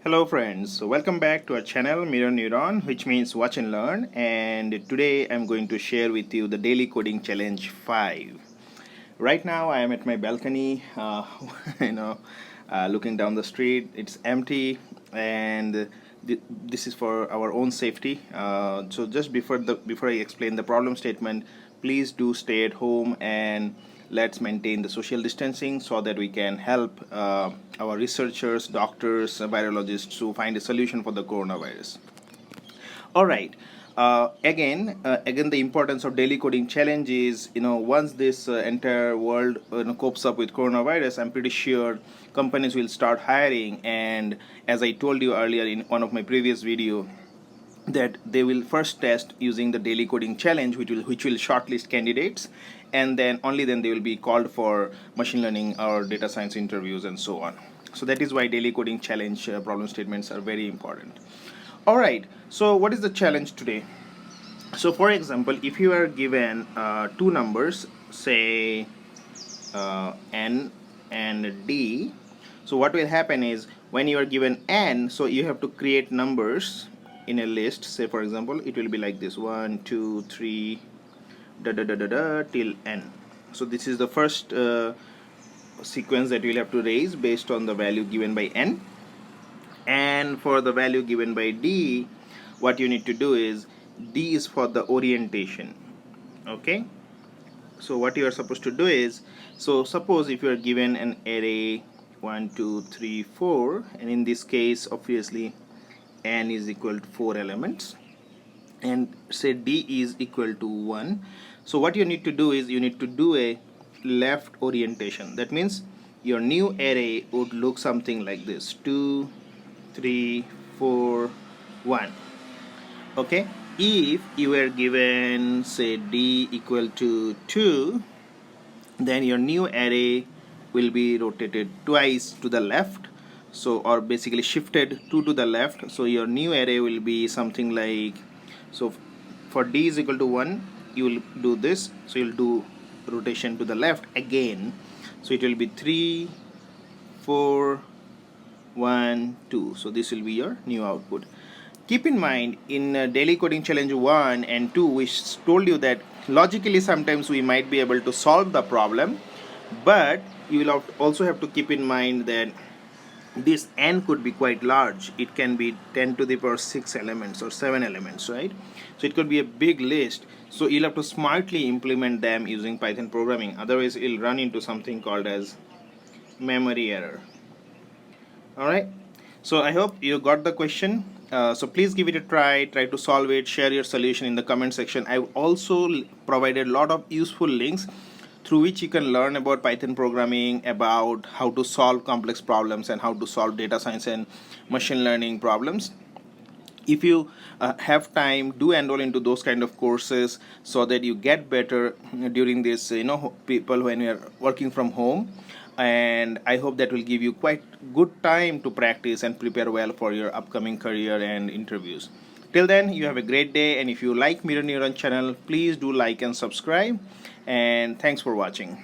Hello friends, so welcome back to our channel Mirror Neuron, which means watch and learn, and today I'm going to share with you the daily coding challenge 5. Right now I am at my balcony, looking down the street. It's empty, and this is for our own safety. So just before I explain the problem statement, please do stay at home and let's maintain the social distancing so that we can help our researchers, doctors, virologists to find a solution for the coronavirus. All right. Again, the importance of daily coding challenge is, once this entire world copes up with coronavirus, I'm pretty sure companies will start hiring. And as I told you earlier in one of my previous video, that they will first test using the daily coding challenge, which will shortlist candidates, and then only then they will be called for machine learning or data science interviews and so on. So that is why daily coding challenge problem statements are very important. All right, so what is the challenge today? So for example, if you are given two numbers, say n and d, so what will happen is when you are given n, so you have to create numbers in a list. Say for example, it will be like this: 1 2 3 till n. So this is the first sequence that you'll have to raise based on the value given by n. And for the value given by d, what you need to do is d is for the orientation. Okay, so what you are supposed to do is, so suppose if you are given an array 1 2 3 4, and in this case obviously n is equal to 4 elements, and say d is equal to 1. So what you need to do is you need to do a left orientation. That means your new array would look something like this: 2 3 4 1. Okay, if you were given say d equal to 2, then your new array will be rotated twice to the left, so, or basically shifted 2 to the left. So your new array will be something like, so for d is equal to 1, you will do this, so you'll do rotation to the left again, so it will be 3 4 1 2. So this will be your new output. Keep in mind, in daily coding challenge 1 and 2, we told you that logically sometimes we might be able to solve the problem, but you will also have to keep in mind that this n could be quite large. It can be 10 to the power 6 elements or 7 elements, right? So it could be a big list. So you'll have to smartly implement them using Python programming. Otherwise, you'll run into something called as memory error. All right. So I hope you got the question. So please give it a try to solve it, share your solution in the comment section. I've also provided a lot of useful links through which you can learn about Python programming, about how to solve complex problems and how to solve data science and machine learning problems. If you have time, do enroll into those kind of courses so that you get better during this, people when you are working from home. And I hope that will give you quite good time to practice and prepare well for your upcoming career and interviews. Till then, you have a great day, and if you like Mirror Neuron channel, please do like and subscribe, and thanks for watching.